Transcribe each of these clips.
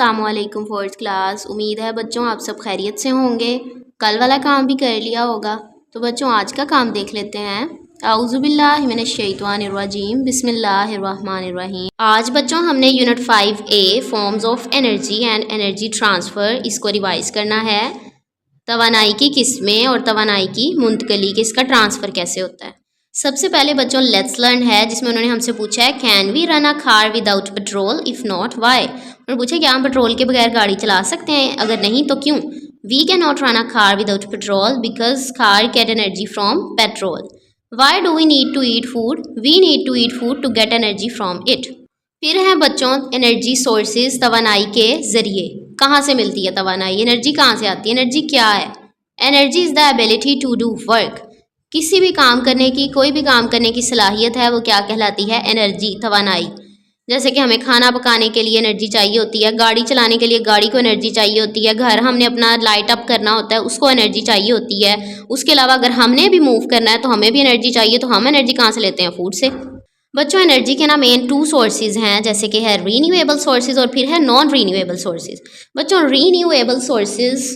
अस्सलाम वालेकुम fourth class. उम्मीद है बच्चों आप सब खैरियत से होंगे। कल वाला काम भी कर लिया होगा। तो बच्चों आज का काम देख लेते हैं। आऊज़ुबिल्लाहि मिनश्शैतानिर्रजीम बिस्मिल्लाहिर्रहमानिर्रहीम। आज बच्चों हमने unit 5A forms of energy and energy transfer इसको रिवाइज करना है। तवानाई की किस्में और तवानाई की मुंतकली के इसका ट्रांसफ़र कैसे होता है। सबसे पहले बच्चों लेट्स लर्न है, जिसमें उन्होंने हमसे पूछा है can we run a car without petrol, if not why. उन्होंने पूछा क्या हम पेट्रोल के बगैर गाड़ी चला सकते हैं, अगर नहीं तो क्यों। We can not run a car without petrol because car get energy from petrol. Why do we need to eat food, we need to eat food to get energy from it. फिर है बच्चों energy sources तवानाई के ज़रिए कहाँ से मिलती है तवानाई, energy कहाँ से आती है, एनर्जी क्या है। Energy is the ability to do work, किसी भी काम करने की, कोई भी काम करने की सलाहियत है, वो क्या कहलाती है, एनर्जी, तवानाई। जैसे कि हमें खाना पकाने के लिए एनर्जी चाहिए होती है, गाड़ी चलाने के लिए गाड़ी को एनर्जी चाहिए होती है, घर हमने अपना लाइट अप करना होता है उसको एनर्जी चाहिए होती है। उसके अलावा अगर हमने भी मूव करना है तो हमें भी एनर्जी चाहिए, तो हम एनर्जी कहाँ से लेते हैं, फूड से। बच्चों एनर्जी के ना मेन 2 सोर्सेज हैं, जैसे कि है रीन्यूएबल सोर्सेज और फिर है नॉन रीन्यूएबल सोर्सेज। बच्चों रीन्यूएबल सोर्सेज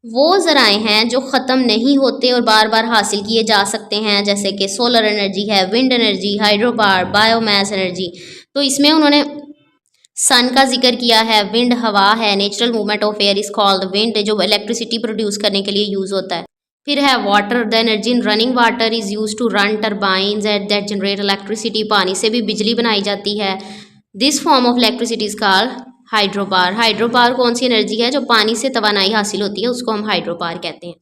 वो ज़राए हैं जो ख़त्म नहीं होते और बार बार हासिल किए जा सकते हैं, जैसे कि सोलर एनर्जी है, wind energy, hydro power, biomass energy. तो इसमें उन्होंने सन का जिक्र किया है, विंड हवा है, natural movement of air is called wind, जो इलेक्ट्रिसिटी प्रोड्यूस करने के लिए यूज़ होता है। फिर है water, the energy in running water is use to run turbines at that generate electricity, पानी से भी बिजली बनाई जाती है। This form of electricity is called hydro power. Hydro power कौन सी एनर्जी है, जो पानी से तवानाई हासिल होती है, उसको हम हाइड्रो पावर कहते हैं।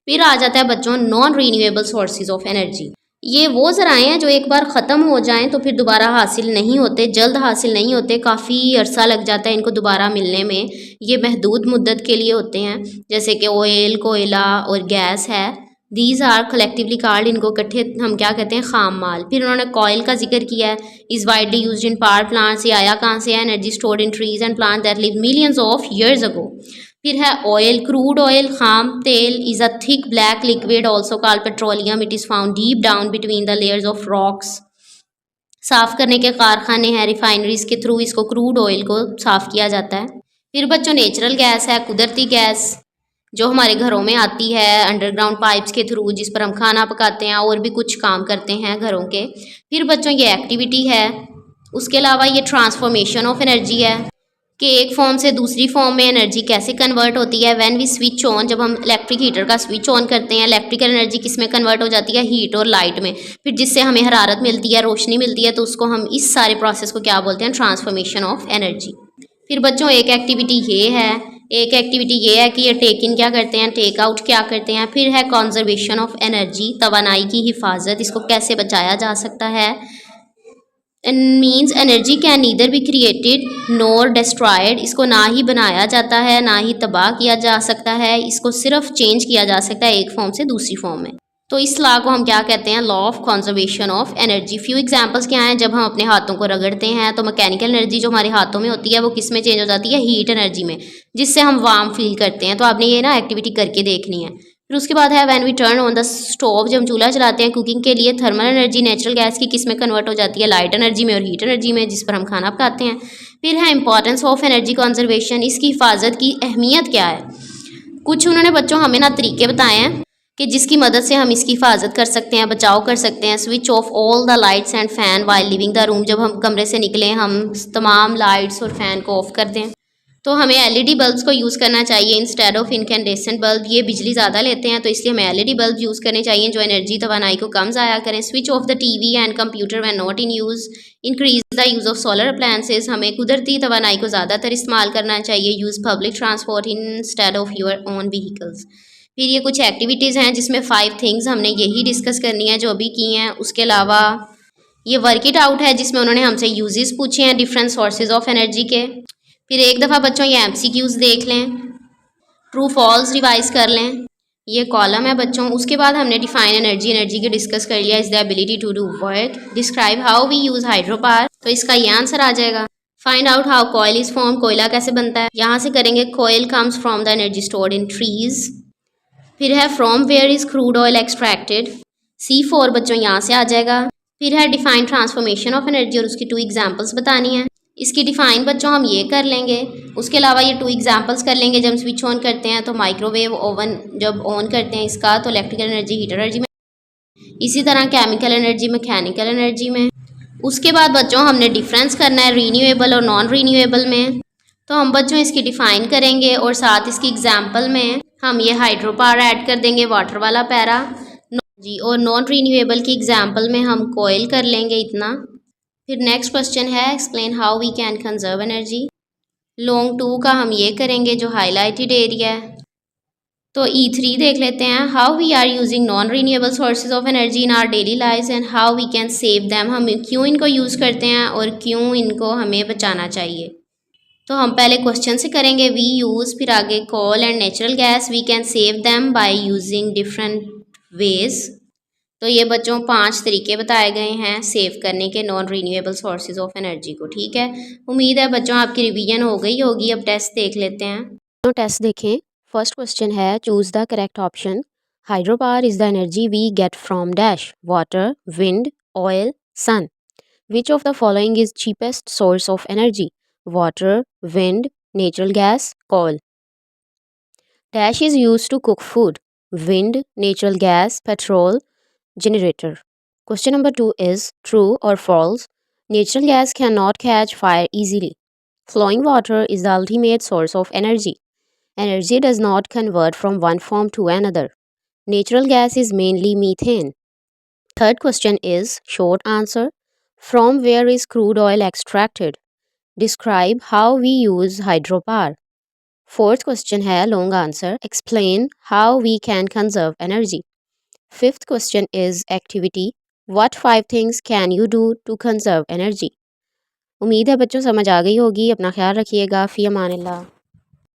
फिर आ जाता है बच्चों non renewable sources of energy. ये वो ज़राए हैं जो एक बार ख़त्म हो जाएं तो फिर दोबारा हासिल नहीं होते, जल्द हासिल नहीं होते, काफ़ी अरसा लग जाता है इनको दोबारा मिलने में। ये महदूद मुद्दत के लिए होते हैं, जैसे कि ऑयल, कोयला और गैस है। दीज आर कलेक्टिवली कॉल्ड, इनको इकट्ठे हम क्या कहते हैं, खाम माल। फिर उन्होंने कॉयल का जिक्र किया है, is widely used in power plants, ये आया कहाँ से है, energy stored in trees and plant that live millions of years ago. फिर है ऑयल, क्रूड ऑयल, खाम तेल is a thick black liquid also called petroleum, it is found deep down between the layers of rocks. साफ़ करने के कारखाने हैं, refineries के थ्रू इसको क्रूड ऑयल को साफ़ किया जाता है। फिर बच्चों नेचुरल गैस है, कुदरती गैस जो हमारे घरों में आती है अंडरग्राउंड पाइप्स के थ्रू, जिस पर हम खाना पकाते हैं और भी कुछ काम करते हैं घरों के। फिर बच्चों ये एक्टिविटी है। उसके अलावा ये ट्रांसफॉर्मेशन ऑफ एनर्जी है कि एक फॉर्म से दूसरी फॉर्म में एनर्जी कैसे कन्वर्ट होती है। व्हेन वी स्विच ऑन, जब हम इलेक्ट्रिक हीटर का स्विच ऑन करते हैं, इलेक्ट्रिकल एनर्जी किस में कन्वर्ट हो जाती है, हीट और लाइट में। फिर जिससे हमें हरारत मिलती है, रोशनी मिलती है, तो उसको हम इस सारे प्रोसेस को क्या बोलते हैं, ट्रांसफॉर्मेशन ऑफ एनर्जी। फिर बच्चों एक एक्टिविटी ये है, एक एक्टिविटी ये है कि ये टेक इन क्या करते हैं, टेक आउट क्या करते हैं। फिर है कंजर्वेशन ऑफ एनर्जी, तवानाई की हिफाजत, इसको कैसे बचाया जा सकता है। Means energy can neither be created nor destroyed, इसको ना ही बनाया जाता है ना ही तबाह किया जा सकता है, इसको सिर्फ चेंज किया जा सकता है एक फॉर्म से दूसरी फॉर्म में। तो इस लॉ को हम क्या कहते हैं, law of conservation of energy. Few examples क्या हैं, जब हम अपने हाथों को रगड़ते हैं तो मैकेनिकल एनर्जी जो हमारे हाथों में होती है वो किस में चेंज हो जाती है, हीट एनर्जी में, जिससे हम वार्म फील करते हैं। तो आपने ये ना एक्टिविटी करके देखनी है। फिर उसके बाद है when we turn on the stove, जब हम चूल्हा चलाते हैं कुकिंग के लिए, थर्मल एनर्जी नेचुरल गैस की किस में कन्वर्ट हो जाती है, लाइट एनर्जी में और हीट एनर्जी में, जिस पर हम खाना पकाते हैं। फिर है इंपॉर्टेंस ऑफ एनर्जी कंजर्वेशन, इसकी हिफाजत की अहमियत क्या है। कुछ उन्होंने बच्चों हमें ना तरीके बताए हैं कि जिसकी मदद से हम इसकी हिफाजत कर सकते हैं, बचाव कर सकते हैं। Switch off all the lights and fan while living the room, जब हम कमरे से निकलें हम तमाम लाइट्स और फैन को ऑफ कर दें। तो हमें एलईडी बल्ब्स को यूज़ करना चाहिए इंस्टेड ऑफ इनकैंडेसेंट बल्ब, ये बिजली ज़्यादा लेते हैं, तो इसलिए हमें एलईडी बल्ब यूज़ करने चाहिए जो एनर्जी तवानाई को कम ज़ाया करें। Switch off the TV and computer when not in use, increase the use of solar appliances, हमें कुदरती तवानाई को ज़्यादातर इस्तेमाल करना चाहिए। Use public transport instead of your own vehicles. फिर ये कुछ एक्टिविटीज़ हैं जिसमें 5 थिंग्स हमने यही डिस्कस करनी है जो अभी की हैं। उसके अलावा ये वर्क इट आउट है जिसमें उन्होंने हमसे यूजेस पूछे हैं डिफरेंट सोर्सेज ऑफ एनर्जी के। फिर एक दफ़ा बच्चों ये एमसीक्यूज़ देख लें, ट्रू फॉल्स रिवाइज कर लें, ये कॉलम है बच्चों। उसके बाद हमने डिफाइन एनर्जी, एनर्जी के डिस्कस कर लिया। Is the ability to do work, describe how we use hydro power, तो इसका ये आंसर आ जाएगा। Find out how coal is form, कोयला कैसे बनता है, यहाँ से करेंगे coal comes from the energy stored in trees. फिर है from where is crude oil extracted, C4 बच्चों यहाँ से आ जाएगा। फिर है डिफाइन ट्रांसफॉर्मेशन ऑफ एनर्जी और उसकी 2 एग्जांपल्स बतानी है। इसकी डिफ़ाइन बच्चों हम ये कर लेंगे। उसके अलावा ये 2 एग्जांपल्स कर लेंगे। जब हम स्विच ऑन करते हैं तो माइक्रोवेव ओवन जब ऑन करते हैं इसका तो इलेक्ट्रिकल एनर्जी हीटर एनर्जी में, इसी तरह केमिकल एनर्जी मैकेनिकल एनर्जी में। उसके बाद बच्चों हमने डिफरेंस करना है रीन्यूएबल और नॉन रीन्यूएबल में। तो हम बच्चों इसकी डिफ़ाइन करेंगे और साथ इसकी एग्जांपल में हम ये हाइड्रो पावर ऐड कर देंगे, वाटर वाला पैरा जी। और नॉन रीन्यूएबल की एग्जांपल में हम कोयल कर लेंगे इतना। फिर नेक्स्ट क्वेश्चन है explain how we can conserve energy. Long 2 का हम ये करेंगे जो हाईलाइटेड एरिया है। तो E3 देख लेते हैं। How we are using non renewable sources of energy in our daily lives and how we can save them. हम क्यों इनको यूज़ करते हैं और क्यों इनको हमें बचाना चाहिए। तो हम पहले क्वेश्चन से करेंगे। वी यूज़, फिर आगे coal and natural gas, we can save them by using different ways. तो ये बच्चों 5 तरीके बताए गए हैं सेव करने के non renewable sources of energy को। ठीक है, उम्मीद है बच्चों आपकी रिवीजन हो गई होगी। अब टेस्ट देख लेते हैं। तो टेस्ट देखें। फर्स्ट क्वेश्चन है choose the correct option. Hydro power is the energy we get from dash water, wind, oil, sun. Which of the following is cheapest source of energy? Water, wind, natural gas, coal. Dash is use to cook food, wind, natural gas, petrol, generator. Question number 2 is true or false? Natural gas cannot catch fire easily. Flowing water is the ultimate source of energy. Energy does not convert from one form to another. Natural gas is mainly methane. Third question is short answer. From where is crude oil extracted? Describe how we use hydropower. Fourth question है long answer. Explain how we can conserve energy. Fifth question is activity. What 5 things can you do to conserve energy? उम्मीद है बच्चों समझ आ गई होगी। अपना ख्याल रखिएगा। फ़ी अमानिल्लाह।